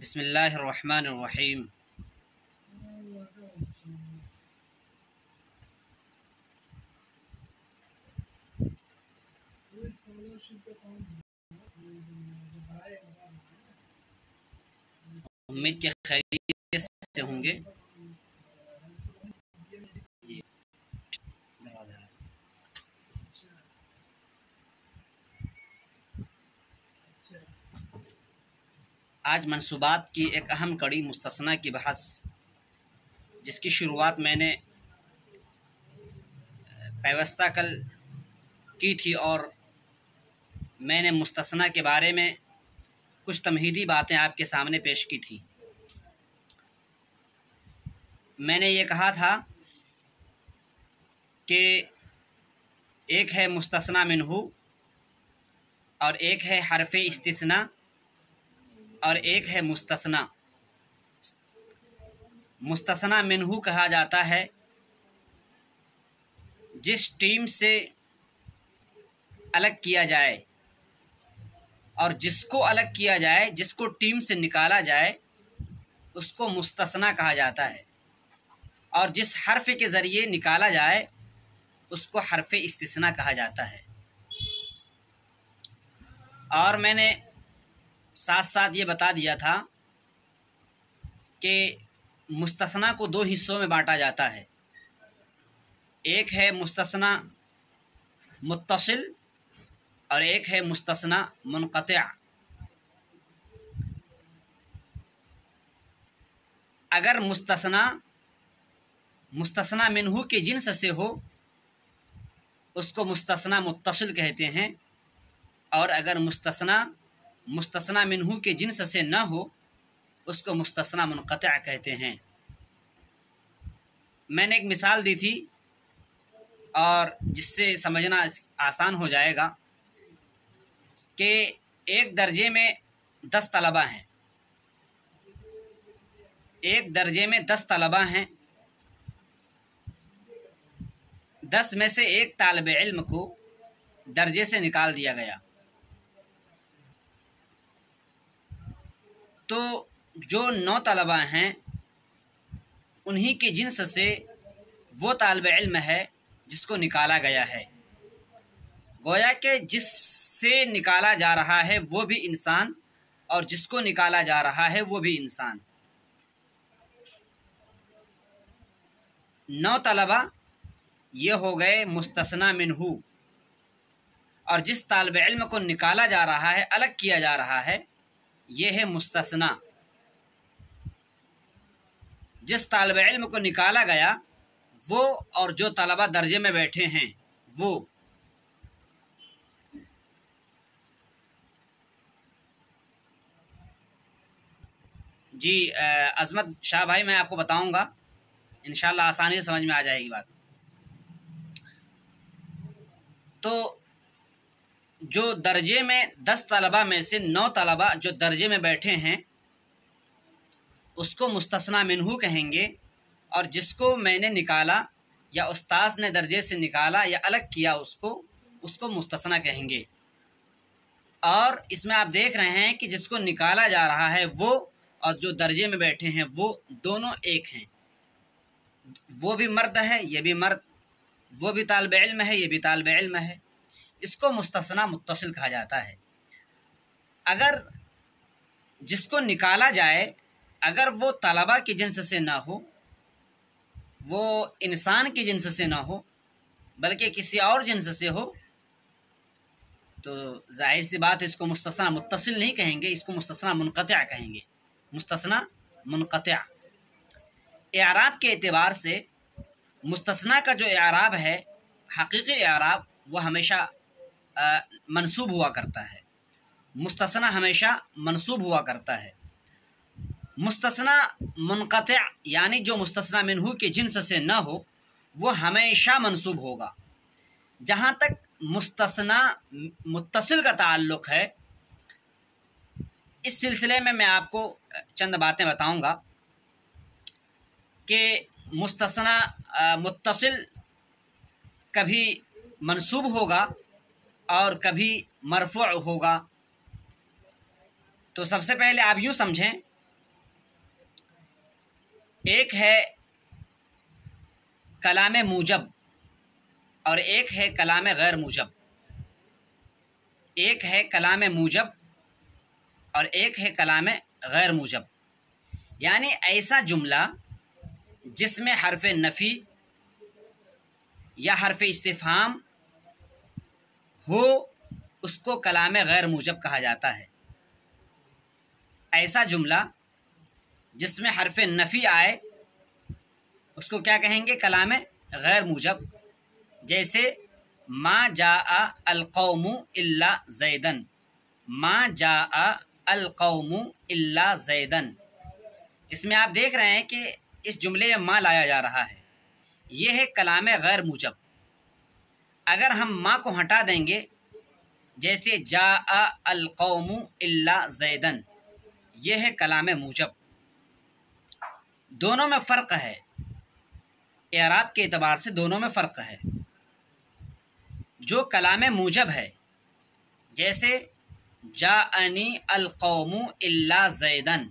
بسم اللہ الرحمن الرحیم۔ امید کے خیریت سے ہوں گے۔ آج منصوبات کی ایک اہم کڑی مستثنیٰ کی بحث، جس کی شروعات میں نے پیوستہ کل کی تھی، اور میں نے مستثنیٰ کے بارے میں کچھ تمہیدی باتیں آپ کے سامنے پیش کی تھی۔ میں نے یہ کہا تھا کہ ایک ہے مستثنیٰ منہ اور ایک ہے حرف استثناء اور ایک ہے مستثنیٰ۔ مستثنیٰ منہ کہا جاتا ہے جس ٹیم سے الگ کیا جائے، اور جس کو الگ کیا جائے، جس کو ٹیم سے نکالا جائے، اس کو مستثنیٰ کہا جاتا ہے، اور جس حرف کے ذریعے نکالا جائے اس کو حرف استثناء کہا جاتا ہے۔ اور میں نے ساتھ ساتھ یہ بتا دیا تھا کہ مستثنیٰ کو دو حصوں میں بانٹا جاتا ہے، ایک ہے مستثنیٰ متصل اور ایک ہے مستثنیٰ منقطع۔ اگر مستثنیٰ منہ کے جنس سے ہو اس کو مستثنیٰ متصل کہتے ہیں، اور اگر مستثنیٰ منہ کے جنس سے نہ ہو اس کو مستثنیٰ منقطع کہتے ہیں۔ میں نے ایک مثال دی تھی، اور جس سے سمجھنا آسان ہو جائے گا، کہ ایک درجے میں 10 طلبہ ہیں، ایک درجے میں 10 طلبہ ہیں، 10 میں سے ایک طالب علم کو درجے سے نکال دیا گیا، تو جو 9 طلبہ ہیں انہی کے جنس سے وہ طالب علم ہے جس کو نکالا گیا ہے۔ گویا کہ جس سے نکالا جا رہا ہے وہ بھی انسان، اور جس کو نکالا جا رہا ہے وہ بھی انسان۔ 9 طلبہ یہ ہو گئے مستثنیٰ منہ، اور جس طالب علم کو نکالا جا رہا ہے، الگ کیا جا رہا ہے، یہ ہے مستثنیٰ۔ جس طالب علم کو نکالا گیا وہ، اور جو طلبہ درجے میں بیٹھے ہیں وہ۔ جی عظمت شاہ بھائی، میں آپ کو بتاؤں گا، انشاءاللہ آسانی سے سمجھ میں آ جائے گی بات۔ تو جو درجے میں 10 طلبہ میں سے 9 طلبہ جو درجے میں بیٹھے ہیں اس کو مستثنیٰ منہ کہیں گے، اور جس کو میں نے نکالا یا استاذ نے درجے سے نکالا یا الگ کیا اس کو مستثنیٰ کہیں گے۔ اور اس میں آپ دیکھ رہے ہیں کہ جس کو نکالا جا رہا ہے وہ، اور جو درجے میں بیٹھے ہیں وہ، دونوں ایک ہیں۔ وہ بھی مرد ہے، یہ بھی مرد، وہ بھی طالب علم ہے، یہ بھی طالب علم ہے۔ اس کو مستثنیٰ متصل کہا جاتا ہے۔ اگر جس کو نکالا جائے، اگر وہ طلبہ کی جنس سے نہ ہو، وہ انسان کی جنس سے نہ ہو، بلکہ کسی اور جنس سے ہو، تو ظاہر سی بات ہے اس کو مستثنیٰ متصل نہیں کہیں گے، اس کو مستثنیٰ منقطع کہیں گے۔ مستثنیٰ منقطع۔ اعراب کے اعتبار سے مستثنیٰ کا جو اعراب ہے، حقیقی اعراب، وہ ہمیشہ منصوب ہوا کرتا ہے۔ مستثنیٰ ہمیشہ منصوب ہوا کرتا ہے۔ مستثنیٰ منقطع یعنی جو مستثنیٰ منہ کے جنس سے نہ ہو وہ ہمیشہ منصوب ہوگا۔ جہاں تک مستثنیٰ متصل کا تعلق ہے، اس سلسلے میں آپ کو چند باتیں بتاؤں گا کہ مستثنیٰ متصل کبھی منصوب ہوگا اور کبھی مرفوع ہوگا۔ تو سب سے پہلے آپ یوں سمجھیں ایک ہے کلام موجب اور ایک ہے کلام غیر موجب، ایک ہے کلام موجب اور ایک ہے کلام غیر موجب، یعنی ایسا جملہ جس میں حرف نفی یا حرف استفہام ہو اس کو کلام غیر موجب کہا جاتا ہے۔ ایسا جملہ جس میں حرف نفی آئے اس کو کیا کہیں گے؟ کلام غیر موجب، جیسے ما جاء القوم الا زیدن، ما جاء القوم الا زیدن۔ اس میں آپ دیکھ رہے ہیں کہ اس جملے میں ما لایا جا رہا ہے، یہ ہے کلام غیر موجب۔ اگر ہم ما کو ہٹا دیں گے، جیسے جاء القوم الا زیدن، یہ ہے کلام موجب۔ دونوں میں فرق ہے، اعراب کے اعتبار سے دونوں میں فرق ہے۔ جو کلام موجب ہے، جیسے جاءنی القوم الا زیدن،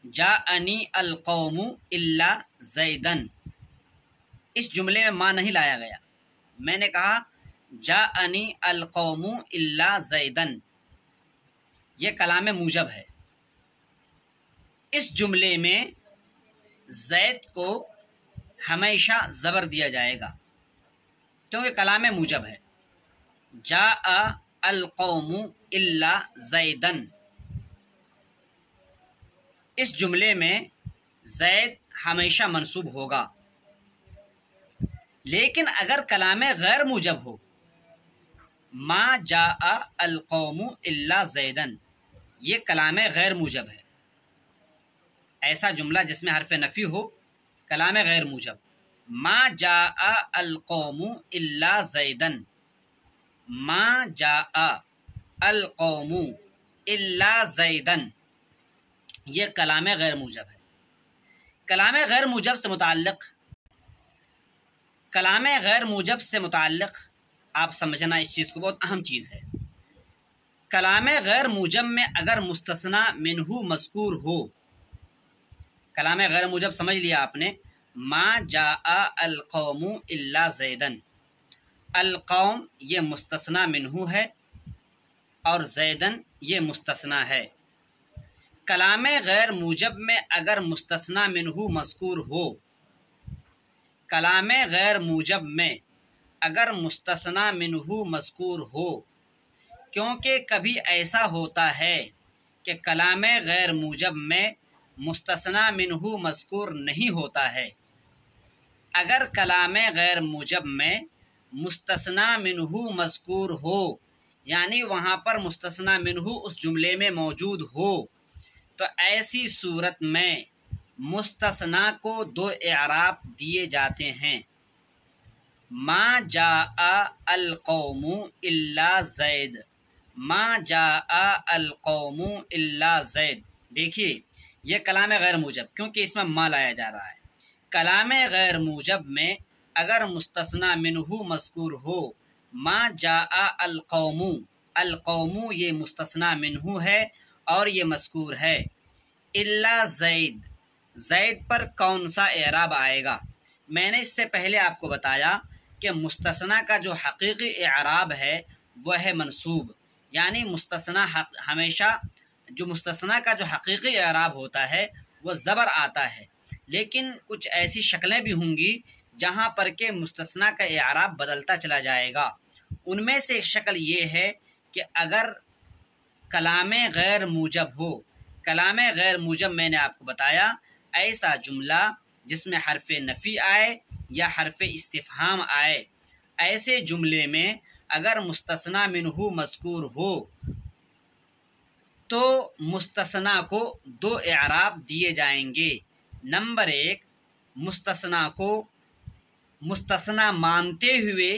جاءنی القوم الا زیدن، اس جملے میں ما نہیں لایا گیا، میں نے کہا جاءنی القوم الا زیدن، یہ کلام موجب ہے۔ اس جملے میں زید کو ہمیشہ زبر دیا جائے گا کیونکہ کلام موجب ہے۔ جاء القوم الا زیدن، اس جملے میں زید ہمیشہ منصوب ہوگا۔ لیکن اگر کلام غیر موجب ہو، ما جاء القوم الا زیدن، یہ کلام غیر موجب ہے۔ ایسا جملہ جس میں حرف نفی ہو، کلام غیر موجب، ما جاء القوم الا زیدن، ما جاء القوم الا زیدن، یہ کلام غیر موجب ہے۔ کلام غیر موجب سے متعلق آپ سمجھنا اس چیز کو، بہت اہم چیز ہے۔ کلام غیر موجب میں اگر مستثنی منہ مذکور ہو، کلام غیر موجب سمجھ لیا آپ نے، ما جاء القوم الا زیدن، القوم یہ مستثنی منہ ہے اور زیدن یہ مستثنی ہے۔ کلام غیر موجب میں اگر مستثنی منہ مذکور ہو، کلام غیر موجب میں اگر مستثنی منہ مذکور ہو، کیونکہ کبھی ایسا ہوتا ہے کہ کلام غیر موجب میں مستثنی منہ مذکور نہیں ہوتا ہے۔ اگر کلام غیر موجب میں مستثنی منہ مذکور ہو، یعنی وہاں پر مستثنی منہ اس جملے میں موجود ہو، تو ایسی صورت میں مستثنی کو دو اعراب دیے جاتے ہیں۔ ما جاء القوم الا زید، ما جاء القوم الا زید، دیکھیے یہ کلام غیر موجب، کیونکہ اس میں ما لایا جا رہا ہے۔ کلام غیر موجب میں اگر مستثنی منہ مذکور ہو، ما جاء القوم، القوم یہ مستثنی منہ ہے اور یہ مذکور ہے، الا زید، زید پر کون سا اعراب آئے گا؟ میں نے اس سے پہلے آپ کو بتایا کہ مستثنی کا جو حقیقی اعراب ہے وہ ہے منصوب، یعنی مستثنی ہمیشہ جو مستثنی کا جو حقیقی اعراب ہوتا ہے وہ زبر آتا ہے، لیکن کچھ ایسی شکلیں بھی ہوں گی جہاں پر کہ مستثنی کا اعراب بدلتا چلا جائے گا۔ ان میں سے ایک شکل یہ ہے کہ اگر کلام غیر موجب ہو، کلام غیر موجب میں نے آپ کو بتایا ایسا جملہ جس میں حرف نفی آئے یا حرف استفہام آئے، ایسے جملے میں اگر مستثنی منہ مذکور ہو تو مستثنی کو دو اعراب دیے جائیں گے۔ نمبر ایک، مستثنی کو مستثنی مانتے ہوئے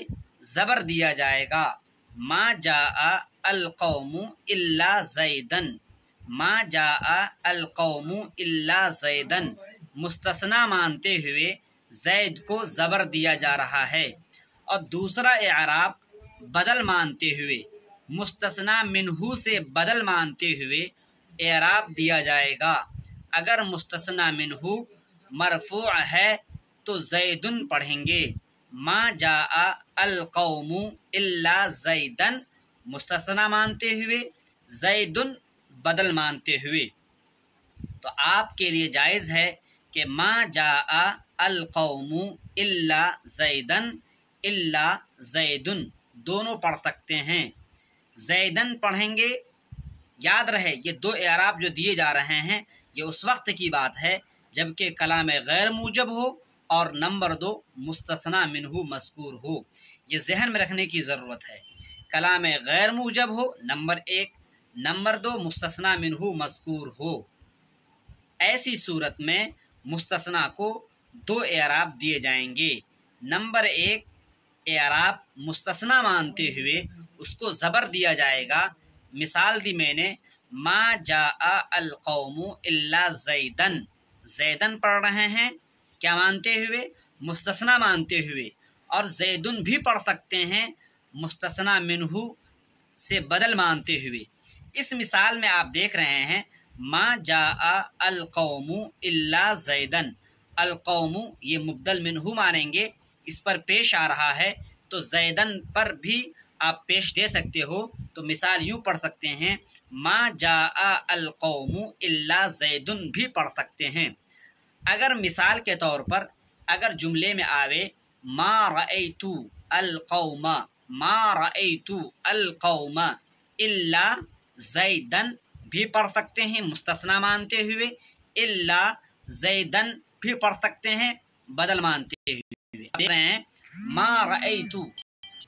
زبر دیا جائے گا، ما جاء القوم الا زیدن، ما جاء القوم الا زیدن، مستثنی مانتے ہوئے زید کو زبر دیا جا رہا ہے۔ اور دوسرا اعراب بدل مانتے ہوئے، مستثنی منہ سے بدل مانتے ہوئے اعراب دیا جائے گا، اگر مستثنا منہو مرفوع ہے تو زیدن پڑھیں گے، ما جاء القوم الا زیدن مستثنا مانتے ہوئے، زیدن بدل مانتے ہوئے۔ تو آپ کے لیے جائز ہے کہ ما جاء القوم الا زیدن الا زیدن دونوں پڑھ سکتے ہیں۔ زیدن پڑھیں گے، یاد رہے یہ دو اعراب جو دیے جا رہے ہیں یہ اس وقت کی بات ہے جبکہ کلام غیر موجب ہو اور نمبر 2 مستثنا منہ مذکور ہو۔ یہ ذہن میں رکھنے کی ضرورت ہے، کلام غیر موجب ہو نمبر 1، نمبر 2 مستثنا منہ مذکور ہو۔ ایسی صورت میں مستثنا کو 2 اعراب دیے جائیں گے۔ نمبر 1 اعراب مستثنا مانتے ہوئے اس کو زبر دیا جائے گا، مثال دی میں نے، ما جاء القوم الا زیدن، زیدن پڑھ رہے ہیں کیا مانتے ہوئے؟ مستثنا مانتے ہوئے، اور زیدن بھی پڑھ سکتے ہیں مستثنا منہ سے بدل مانتے ہوئے۔ اس مثال میں آپ دیکھ رہے ہیں ما جاء القوم الا زیدن، القوم یہ مبدل منہ مانیں گے، اس پر پیش آ رہا ہے تو زیدن پر بھی آپ پیش دے سکتے ہو، تو مثال یوں پڑھ سکتے ہیں ما جاء القوم الا زیدن بھی پڑھ سکتے ہیں۔ اگر مثال کے طور پر اگر جملے میں آوے ما رأیت القوم، ما رأیت القوم الا زیدن بھی پڑھ سکتے ہیں مستثنا مانتے ہوئے، الا زیدن بھی پڑھ سکتے ہیں بدل مانتے ہوئے۔ دیکھ رہے ہیں ما رأیت،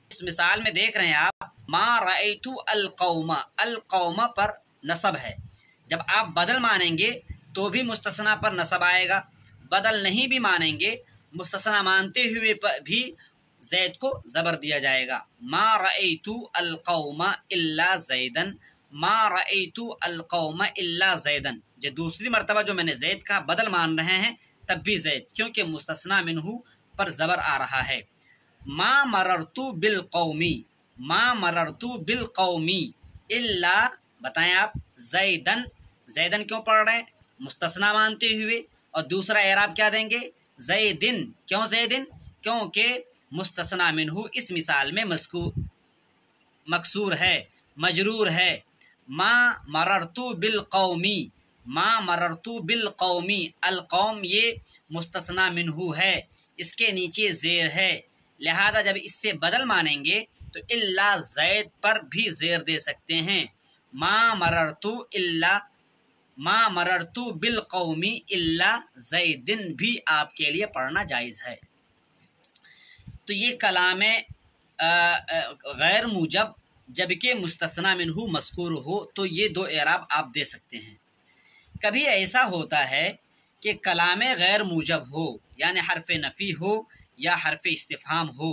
اس مثال میں دیکھ رہے ہیں آپ ما رأیت القوم، القوم پر نصب ہے، جب آپ بدل مانیں گے تو بھی مستثنا پر نصب آئے گا، بدل نہیں بھی مانیں گے مستثنا مانتے ہوئے بھی زید کو زبر دیا جائے گا۔ ما رأیت القوم الا زیدن، ما رأیت القوم الا زیدن، جو دوسری مرتبہ جو میں نے زید کا بدل مان رہے ہیں تب بھی زید، کیونکہ مستثنا منہ پر زبر آ رہا ہے۔ ما مررت بالقومی، ما مررت بالقومی الا، بتائیں آپ، زیدن، زیدن کیوں پڑھ رہے ہیں؟ مستثنا مانتے ہوئے، اور دوسرا اعراب کیا دیں گے؟ زیدن، کیوں زیدن؟ کیونکہ مستثنا منہ اس مثال میں مکسور ہے، مجرور ہے۔ ما مررت بالقومی، ما مررت بالقومی، القوم یہ مستثنا منہ ہے، اس کے نیچے زیر ہے، لہذا جب اس سے بدل مانیں گے تو الا زید پر بھی زیر دے سکتے ہیں۔ ما مررت الا، ما مررت بالقومی الا زیدن بھی آپ کے لیے پڑھنا جائز ہے۔ تو یہ کلام غیر موجب جبکہ مستثنا منہ مذکور ہو تو یہ 2 اعراب آپ دے سکتے ہیں۔ کبھی ایسا ہوتا ہے کہ کلام غیر موجب ہو، یعنی حرف نفی ہو یا حرف استفہام ہو،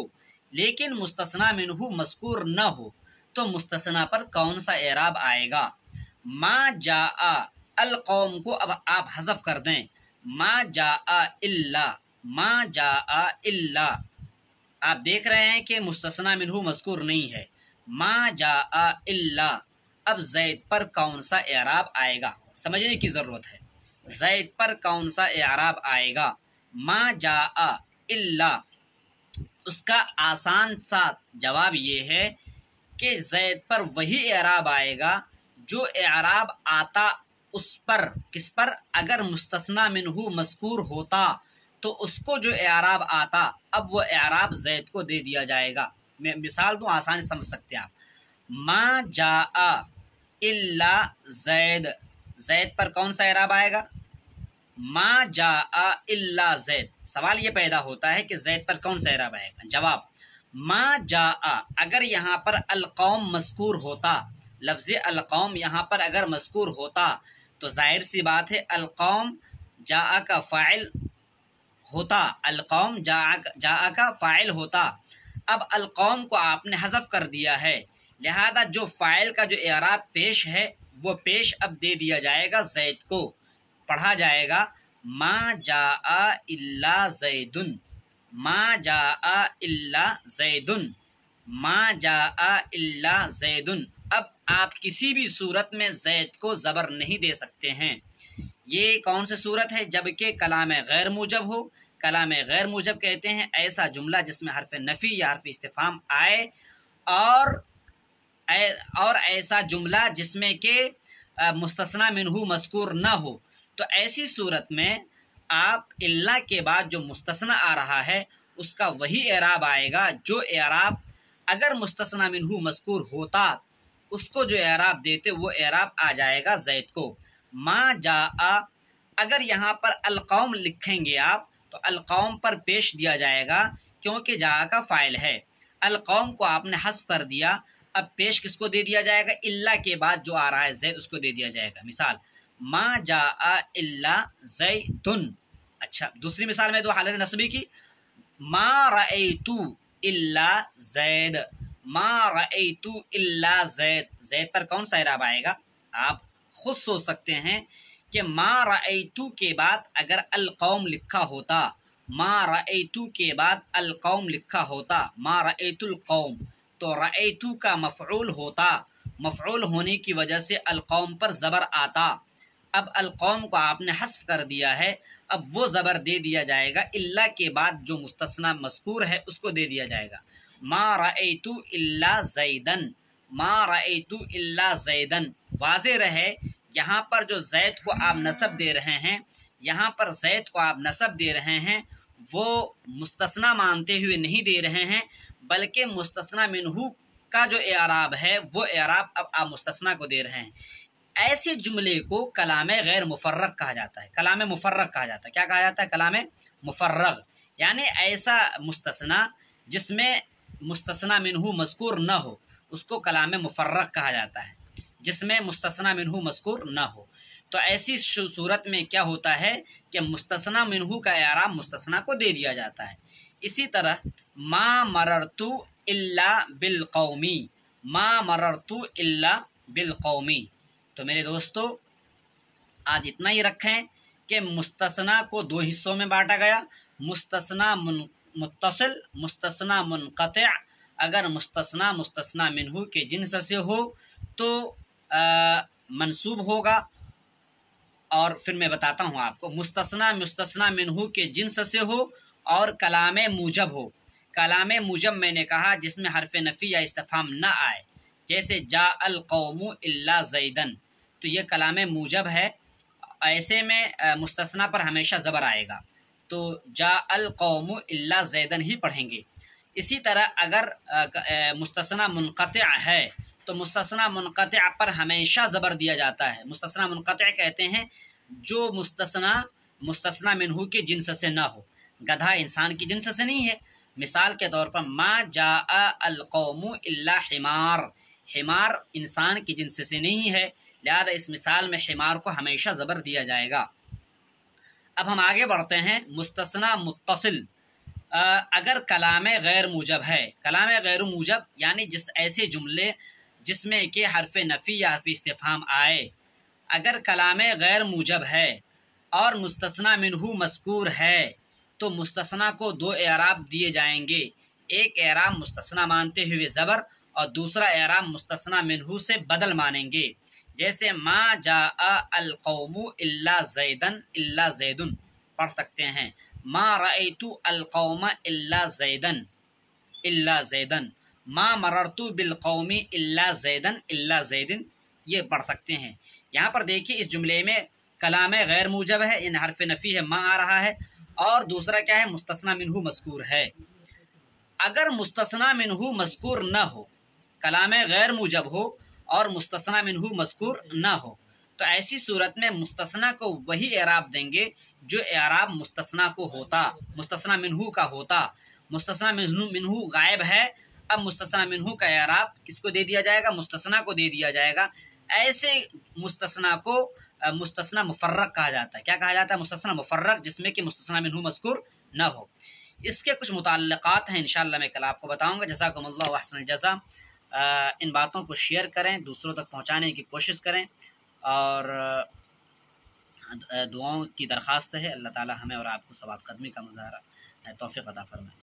لیکن مستثنا منہ مذکور نہ ہو، تو مستثنا پر کون سا اعراب آئے گا؟ ما جاء القوم کو اب آپ حذف کر دیں، ما جاء الا، ما جاء الا، آپ دیکھ رہے ہیں کہ مستثنا منہ مذکور نہیں ہے، ما جاء الا، اب زید پر کون سا اعراب آئے گا سمجھنے کی ضرورت ہے، زید پر کون سا اعراب آئے گا؟ ما جاء الا، اس کا آسان سا جواب یہ ہے کہ زید پر وہی اعراب آئے گا جو اعراب آتا اس پر، کس پر؟ اگر مستثنا منہ مذکور ہوتا تو اس کو جو اعراب آتا اب وہ اعراب زید کو دے دیا جائے گا۔ میں مثال دوں آسانی سمجھ سکتے ہیں آپ، ما جاء الا زید، زید پر کون سا اعراب آئے گا؟ ما جاء الا زید، سوال یہ پیدا ہوتا ہے کہ زید پر کون سا اعراب آئے گا؟ جواب، ما جاء، اگر یہاں پر القوم مذکور ہوتا، لفظ القوم یہاں پر اگر مذکور ہوتا تو ظاہر سی بات ہے القوم جاء کا فاعل ہوتا، القوم جاء کا فاعل ہوتا، اب القوم کو آپ نے حذف کر دیا ہے، لہذا جو فاعل کا جو اعراب پیش ہے وہ پیش اب دے دیا جائے گا زید کو، پڑھا جائے گا ما جاء الا زیدن، ما جاء الا زیدن، ما جاء الا زیدن۔ اب آپ کسی بھی صورت میں زید کو زبر نہیں دے سکتے ہیں، یہ کون سی صورت ہے؟ جبکہ کلام غیر موجب ہو۔ کلام غیر موجب کہتے ہیں ایسا جملہ جس میں حرف نفی یا حرف استفہام آئے، اور ایسا جملہ جس میں کہ مستثنی منہ مذکور نہ ہو۔ تو ایسی صورت میں آپ الا کے بعد جو مستثنی آ رہا ہے اس کا وہی اعراب آئے گا جو اعراب اگر مستثنی منہ مذکور ہوتا اس کو جو اعراب دیتے وہ اعراب آ جائے گا زید کو۔ ما جاء، اگر یہاں پر القوم لکھیں گے آپ تو القوم پر پیش دیا جائے گا کیونکہ جاء کا فاعل ہے۔ القوم کو آپ نے حذف کر دیا، اب پیش کس کو دے دیا جائے گا؟ الا کے بعد جو آ رہا ہے زید اس کو دے دیا جائے گا۔ مثال ما جاء الا زید۔ اچھا دوسری مثال میں دو حالت نصبی کی، ما رأیت الا زید، ما رأیت الا زید، زید پر کون سا اعراب آئے گا؟ آپ خود سوچ سکتے ہیں کہ ما رأیت کے بعد اگر القوم لکھا ہوتا، ما رأیت کے بعد القوم لکھا ہوتا، ما رأیت القوم، تو رأیت کا مفعول ہوتا، مفعول ہونے کی وجہ سے القوم پر زبر آتا۔ اب القوم کو آپ نے حذف کر دیا ہے، اب وہ زبر دے دیا جائے گا الا کے بعد جو مستثنی مذکور ہے اس کو دے دیا جائے گا۔ ما رأیت الا زیدن، ما رأیت الا زیدن۔ واضح رہے یہاں پر جو زید کو آپ نسب دے رہے ہیں، یہاں پر زید کو آپ نسب دے رہے ہیں وہ مستثنی مانتے ہوئے نہیں دے رہے ہیں، بلکہ مستثنی منہ کا جو اعراب ہے وہ اعراب اب آپ مستثنی کو دے رہے ہیں۔ ایسے جملے کو کلام غیر مفرغ کہا جاتا ہے۔ کلام مفرغ کہا جاتا ہے۔ کیا کہا جاتا ہے؟ کلام مفرغ، یعنی ایسا مستثنی جس میں مستثنی منہ مذکور نہ ہو اس کو کلام مفرغ کہا جاتا ہے، جس میں مستثنی منہ مذکور نہ ہو۔ تو ایسی صورت میں کیا ہوتا ہے کہ مستثنی منہ کا اعراب مستثنی کو دے دیا جاتا ہے۔ اسی طرح ما مررت الا بالقومی، ما مررت الا بالقومی۔ تو میرے دوستو آج اتنا ہی رکھیں کہ مستثنی کو دو حصوں میں بانٹا گیا، مستثنی متصل، مستثنی منقطع۔ اگر مستثنی منہ کے جنس سے ہو تو منصوب ہوگا، اور پھر میں بتاتا ہوں آپ کو مستثنی منہ کے جنس سے ہو اور کلام موجب ہو۔ کلام موجب میں نے کہا جس میں حرف نفی یا استفہام نہ آئے، جیسے جاء القوم الا زیدن، تو یہ کلام موجب ہے، ایسے میں مستثنی پر ہمیشہ زبر آئے گا، تو جاء القوم الا زیدن ہی پڑھیں گے۔ اسی طرح اگر مستثنی منقطع ہے تو مستثنی منقطع پر ہمیشہ زبر دیا جاتا ہے۔ مستثنی منقطع کہتے ہیں جو مستثنی منہ کے جنس سے نہ ہو۔ گدھا انسان کی جنس سے نہیں ہے۔ مثال کے طور پر ما جاء القوم الا حمار، حمار انسان کی جنس سے نہیں ہے، لہذا اس مثال میں حمار کو ہمیشہ زبر دیا جائے گا۔ اب ہم آگے بڑھتے ہیں۔ مستثنی متصل، اگر کلام غیر موجب ہے، کلام غیر موجب یعنی ایسے جملے جس میں کہ حرف نفی یا حرف استفہام آئے، اگر کلام غیر موجب ہے اور مستثنی منہ مذکور ہے تو مستثنی کو دو اعراب دیے جائیں گے، ایک اعراب مستثنی مانتے ہوئے زبر اور دوسرا اعراب مستثنی منہ سے بدل مانیں گے۔ جیسے ما جاء القوم الا زیدن الا زیدن پڑھ سکتے ہیں، ما رأیت القوم الا زیدن الا زیدن، ما مررت بالقوم الا زیدن الا زیدن، یہ پڑھ سکتے ہیں۔ یہاں پر دیکھیے اس جملے میں کلام غیر موجب ہے، ان حرف نفی ہے ما آ رہا ہے، اور دوسرا کیا ہے؟ مستثنی منہ مذکور ہے۔ اگر مستثنی منہ مذکور نہ ہو، کلام غیر موجب ہو اور مستثنی منہ مذکور نہ ہو، تو ایسی صورت میں مستثنی کو وہی اعراب دیں گے جو اعراب مستثنی کو ہوتا، مستثنی منہ کا ہوتا۔ مستثنی منہ غائب ہے، اب مستثنی منہ کا اعراب کس کو دے دیا جائے گا؟ مستثنی کو دے دیا جائے گا۔ ایسے مستثنی کو مستثنی مفرغ کہا جاتا ہے۔ کیا کہا جاتا ہے؟ مستثنی مفرغ، جس میں کہ مستثنی منہ مذکور نہ ہو۔ اس کے کچھ متعلقات ہیں، انشاءاللہ میں کل آپ کو بتاؤں گا۔ جزاکم اللہ احسن الجزا۔ ان باتوں کو شیئر کریں، دوسروں تک پہنچانے کی کوشش کریں، اور دعاؤں کی درخواست ہے۔ اللہ تعالی ہمیں اور آپ کو ثواب قدمی کا مظاہرہ توفیق عطا فرمائے۔